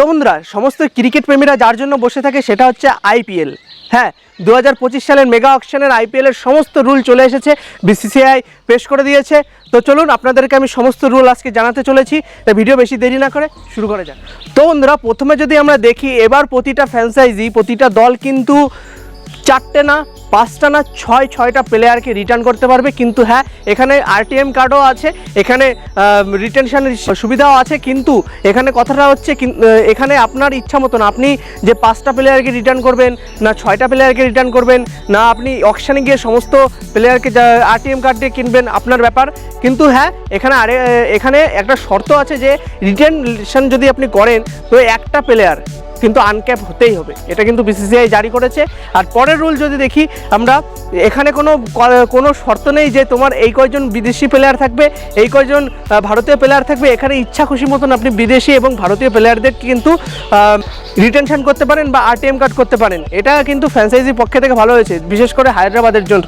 তো বন্ধুরা, সমস্ত ক্রিকেট প্রেমীরা যার জন্য বসে থাকে সেটা হচ্ছে আইপিএল। হ্যাঁ, 2025 সালের মেগা অকশনের আইপিএলের সমস্ত রুল চলে এসেছে, বিসিসিআই পেশ করে দিয়েছে। তো চলুন আপনাদেরকে আমি সমস্ত রুল আজকে জানাতে চলেছি। তাই ভিডিও বেশি দেরি না করে শুরু করা যাক। তো বন্ধুরা, প্রথমে যদি আমরা দেখি, এবার প্রতিটা ফ্র্যাঞ্চাইজি, প্রতিটা দল কিন্তু 4টে না 5টা না 6টা প্লেয়ারকে রিটার্ন করতে পারবে। কিন্তু হ্যাঁ, এখানে আরটিএম কার্ডও আছে, এখানে রিটেনশনের সুবিধাও আছে। কিন্তু এখানে কথাটা হচ্ছে এখানে আপনার ইচ্ছা মতন আপনি যে 5টা প্লেয়ারকে রিটার্ন করবেন, না 6টা প্লেয়ারকে রিটার্ন করবেন, না আপনি অকশনে গিয়ে সমস্ত প্লেয়ারকে আরটিএম কার্ড দিয়ে কিনবেন, আপনার ব্যাপার। কিন্তু হ্যাঁ, এখানে একটা শর্ত আছে যে রিটেনশন যদি আপনি করেন তো একটা প্লেয়ার কিন্তু আনক্যাপ হতেই হবে। এটা কিন্তু বিসিসিআই জারি করেছে। আর পরের রুল যদি দেখি আমরা, এখানে কোনো শর্ত নেই যে তোমার এই কয়জন বিদেশি প্লেয়ার থাকবে, এই কয়জন ভারতীয় প্লেয়ার থাকবে। এখানে ইচ্ছা খুশি মতন আপনি বিদেশি এবং ভারতীয় প্লেয়ারদের কিন্তু রিটেনশন করতে পারেন বা আরটিএম কার্ড করতে পারেন। এটা কিন্তু ফ্র্যাঞ্চাইজির পক্ষ থেকে ভালো হয়েছে, বিশেষ করে হায়দ্রাবাদের জন্য।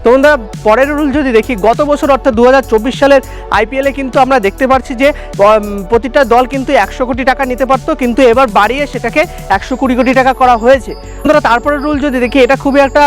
তো বন্ধুরা, পরের রুল যদি দেখি, গত বছর অর্থাৎ 2024 সালের আইপিএলে কিন্তু আমরা দেখতে পাচ্ছি যে প্রতিটা দল কিন্তু 100 কোটি টাকা নিতে পারতো, কিন্তু এবার বাড়িয়ে সেটাকে 120 কোটি টাকা করা হয়েছে। বন্ধুরা, তারপরের রুল যদি দেখি, এটা খুবই একটা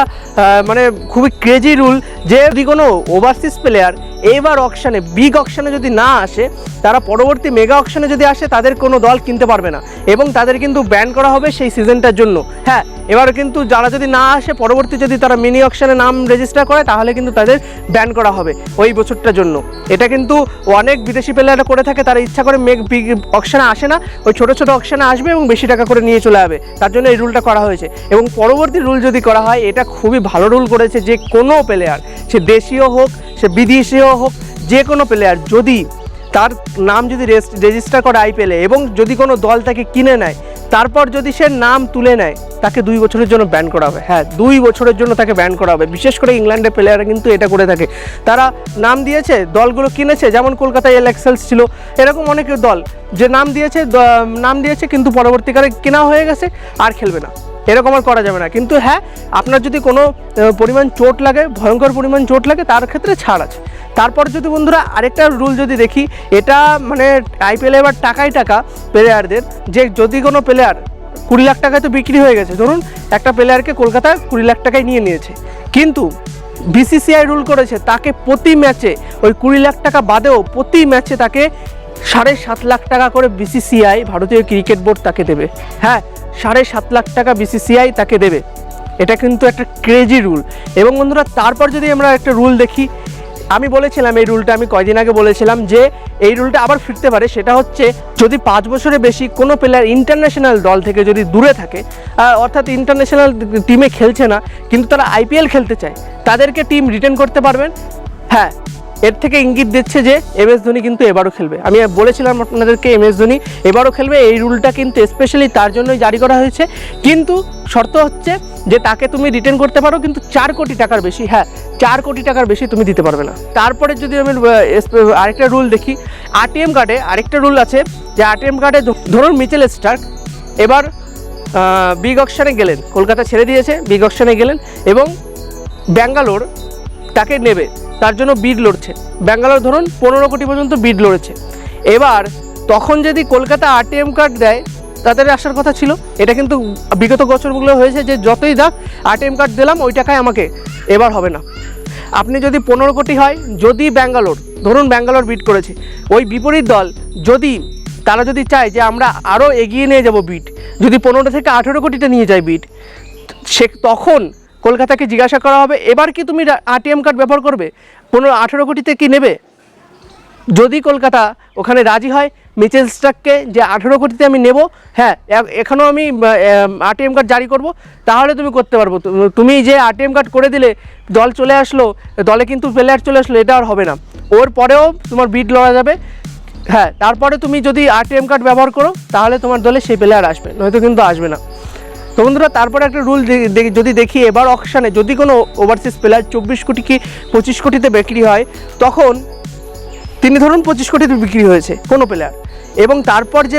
খুবই ক্রেজি রুল যে যদি কোনো ওভারসিজ প্লেয়ার এইবার অকশানে, বিগ অকশানে যদি না আসে, তারা পরবর্তী মেগা অকশানে যদি আসে, তাদের কোনো দল কিনতে পারবে না এবং তাদের কিন্তু ব্যান করা হবে সেই সিজনটার জন্য। হ্যাঁ, এবার কিন্তু যারা যদি না আসে, পরবর্তী যদি তারা মিনি অকশানে নাম রেজিস্টার করে, তাহলে কিন্তু তাদের ব্যান করা হবে ওই বছরটার জন্য। এটা কিন্তু অনেক বিদেশি প্লেয়াররা করে থাকে, তারা ইচ্ছা করে বিগ অকশানে আসে না, ওই ছোটো ছোটো অকশানে আসবে এবং বেশি টাকা করে নিয়ে চলে যাবে। তার জন্য এই রুলটা করা হয়েছে। এবং পরবর্তী রুল যদি করা হয়, এটা খুবই ভালো রুল করেছে যে কোনো প্লেয়ার, সে দেশীয় হোক, সে বিদেশীয় হোক, যে কোনো প্লেয়ার যদি তার নাম যদি রেজিস্টার করে আইপিএলে এবং যদি কোনো দল তাকে কিনে নেয়, তারপর যদি সে নাম তুলে নেয়, তাকে 2 বছরের জন্য ব্যান করা হবে। হ্যাঁ, 2 বছরের জন্য তাকে ব্যান করা হবে। বিশেষ করে ইংল্যান্ডের প্লেয়াররা কিন্তু এটা করে থাকে। তারা নাম দিয়েছে, দলগুলো কিনেছে, যেমন কলকাতায় এলএক্সএলস ছিল, এরকম অনেক দল যে নাম দিয়েছে কিন্তু পরবর্তীকালে কেনা হয়ে গেছে, আর খেলবে না। এরকম আর করা যাবে না। কিন্তু হ্যাঁ, আপনার যদি কোনো পরিমাণ চোট লাগে, ভয়ঙ্কর পরিমাণ চোট লাগে, তার ক্ষেত্রে ছাড় আছে। তারপর যদি বন্ধুরা আরেকটা রুল যদি দেখি, এটা আইপিএলে এবার টাকা প্লেয়ারদের, যে যদি কোনো প্লেয়ার 20 লাখ টাকায় তো বিক্রি হয়ে গেছে, ধরুন একটা প্লেয়ারকে কলকাতা 20 লাখ টাকায় নিয়েছে, কিন্তু বিসিসিআই রুল করেছে তাকে প্রতি ম্যাচে ওই 20 লাখ টাকা বাদেও প্রতি ম্যাচে তাকে 7.5 লাখ টাকা করে বিসিসিআই, ভারতীয় ক্রিকেট বোর্ড, তাকে দেবে। হ্যাঁ, 7.5 লাখ টাকা বিসিসিআই তাকে দেবে। এটা কিন্তু একটা ক্রেজি রুল। এবং বন্ধুরা, তারপর যদি আমরা একটা রুল দেখি, আমি বলেছিলাম এই রুলটা, আমি কয়দিন আগে বলেছিলাম যে এই রুলটা আবার ফিরতে পারে। সেটা হচ্ছে যদি 5 বছরের বেশি কোনো প্লেয়ার ইন্টারন্যাশনাল দল থেকে যদি দূরে থাকে, অর্থাৎ ইন্টারন্যাশনাল টিমে খেলছে না কিন্তু তারা আইপিএল খেলতে চায়, তাদেরকে টিম রিটেন করতে পারবেন। হ্যাঁ, এর থেকে ইঙ্গিত দিচ্ছে যে MS ধোনি কিন্তু এবারও খেলবে। আমি বলেছিলাম আপনাদেরকে MS ধোনি এবারও খেলবে। এই রুলটা কিন্তু স্পেশালি তার জন্যই জারি করা হয়েছে। কিন্তু শর্ত হচ্ছে যে তাকে তুমি রিটেন করতে পারো, কিন্তু 4 কোটি টাকার বেশি। হ্যাঁ, 4 কোটি টাকার বেশি তুমি দিতে পারবে না। তারপরে যদি আমি আরেকটা রুল দেখি, আরটিএম কার্ডে আরেকটা রুল আছে যে আরটিএম কার্ডে ধরুন মিচেল স্টার্ক এবার বিগ অকশনে গেলেন, কলকাতা ছেড়ে দিয়েছে, বিগ অকশনে গেলেন এবং ব্যাঙ্গালোর তাকে নেবে, তার জন্য বিড লড়ছে। ব্যাঙ্গালোর ধরুন 15 কোটি পর্যন্ত বিড লড়েছে। এবার তখন যদি কলকাতা আরটিএম কার্ড দেয়, তাদের আসার কথা ছিল। এটা কিন্তু বিগত বছরগুলো হয়েছে যে যতই দাগ আরটিএম কার্ড দিলাম ওই টাকায় আমাকে, এবার হবে না। আপনি যদি 15 কোটি হয়, যদি ব্যাঙ্গালোর বিড করেছে, ওই বিপরীত দল তারা যদি চায় যে আমরা আরও এগিয়ে নিয়ে যাব বিড, যদি 15 থেকে 18 কোটিটা নিয়ে যায় বিড, তখন কলকাতাকে জিজ্ঞাসা করা হবে, এবার কি তুমি আরটিএম কার্ড ব্যবহার করবে? 18 কোটিতে কি নেবে? যদি কলকাতা ওখানে রাজি হয় মিচেল স্টার্ককে যে 18 কোটিতে আমি নেব, হ্যাঁ এখানেও আমি আরটিএম কার্ড জারি করব, তাহলে তুমি করতে পারবো। তুমি যে আরটিএম কার্ড করে দিলে, দল চলে আসলো, দলে কিন্তু প্লেয়ার চলে আসলো, এটা আর হবে না। ওর পরেও তোমার বিড লড়া যাবে। হ্যাঁ, তারপরে তুমি যদি আরটিএম কার্ড ব্যবহার করো, তাহলে তোমার দলে সেই প্লেয়ার আসবে, নয়তো কিন্তু আসবে না। তো বন্ধুরা, তারপরে একটা রুল যদি দেখি, এবার অকশানে যদি কোনো ওভারসিজ প্লেয়ার 24 কোটি কি 25 কোটিতে বিক্রি হয়, তখন তিনি ধরুন 25 কোটিতে বিক্রি হয়েছে কোনো প্লেয়ার, এবং তারপর যে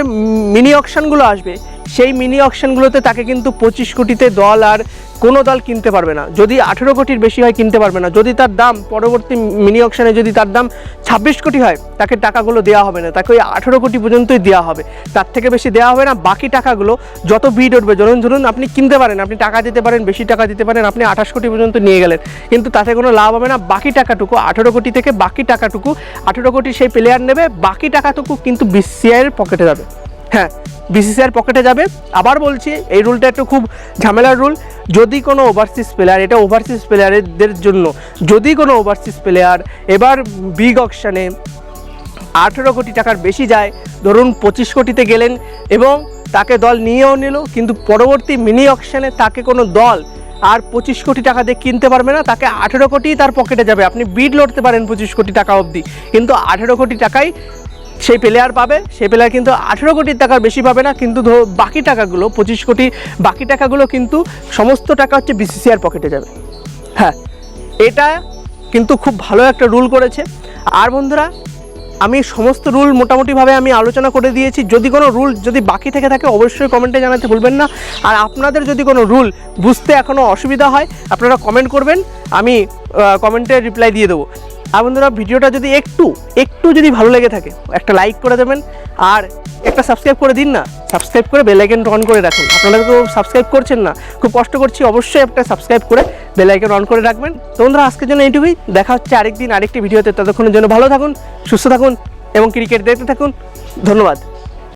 মিনি অকশনগুলো আসবে, সেই মিনি অকশনগুলোতে তাকে কিন্তু 25 কোটিতে দল আর কোনো দল কিনতে পারবে না। যদি 18 কোটির বেশি হয় কিনতে পারবে না। যদি তার দাম পরবর্তী মিনি অকশনে যদি তার দাম 26 কোটি হয়, তাকে টাকাগুলো দেওয়া হবে না, তাকে ওই 18 কোটি পর্যন্তই দেওয়া হবে, তার থেকে বেশি দেওয়া হবে না। বাকি টাকাগুলো যত বিড উঠবে, ধরুন আপনি কিনতে পারেন, আপনি টাকা দিতে পারেন, বেশি টাকা দিতে পারেন, আপনি 28 কোটি পর্যন্ত নিয়ে গেলেন, কিন্তু তাতে কোনো লাভ হবে না। বাকি টাকাটুকু 18 কোটি থেকে বাকি টাকাটুকু 18 কোটি সেই প্লেয়ার নেবে, বাকি টাকাটুকু কিন্তু বিসিসিআইয়ের পকেটে যাবে। হ্যাঁ, বিসিসিআইয়ের পকেটে যাবে। আবার বলছি, এই রুলটা একটু খুব ঝামেলার রুল। যদি কোনো ওভারসিজ প্লেয়ার, এটা ওভারসিজ প্লেয়ারদের জন্য, যদি কোনো ওভারসিজ প্লেয়ার এবার বিগ অকশনে 18 কোটি টাকার বেশি যায়, ধরুন 25 কোটিতে গেলেন এবং তাকে দল নিয়েও নিল, কিন্তু পরবর্তী মিনি অকশনে তাকে কোনো দল আর 25 কোটি টাকা দিয়ে কিনতে পারবে না, তাকে 18 কোটি তার পকেটে যাবে। আপনি বিড লড়তে পারেন 25 কোটি টাকা অবধি, কিন্তু 18 কোটি টাকাই সেই প্লেয়ার পাবে। সেই প্লেয়ার কিন্তু 18 কোটির টাকার বেশি পাবে না, কিন্তু বাকি টাকাগুলো 25 কোটি, বাকি টাকাগুলো কিন্তু সমস্ত টাকা হচ্ছে বিসিসিআইয়ের পকেটে যাবে। হ্যাঁ, এটা কিন্তু খুব ভালো একটা রুল করেছে। আর বন্ধুরা, আমি সমস্ত রুল মোটামুটিভাবে আমি আলোচনা করে দিয়েছি। যদি কোনো রুল যদি বাকি থেকে থাকে অবশ্যই কমেন্টে জানাতে ভুলবেন না। আর আপনাদের যদি কোনো রুল বুঝতে এখনও অসুবিধা হয়, আপনারা কমেন্ট করবেন, আমি কমেন্টে রিপ্লাই দিয়ে দেবো। আর বন্ধুরা, ভিডিওটা যদি একটু যদি ভালো লেগে থাকে, একটা লাইক করে দেবেন আর একটা সাবস্ক্রাইব করে দিন না। সাবস্ক্রাইব করে বেল আইকন অন করে রাখুন। আপনারা তো সাবস্ক্রাইব করছেন না, খুব কষ্ট করছি, অবশ্যই একটা সাবস্ক্রাইব করে বেল আইকন অন করে রাখবেন। তো বন্ধুরা, আজকের জন্য এইটুকুই। দেখা হচ্ছে আরেকদিন আরেকটি ভিডিওতে। ততক্ষণের জন্য ভালো থাকুন, সুস্থ থাকুন এবং ক্রিকেট দেখতে থাকুন। ধন্যবাদ।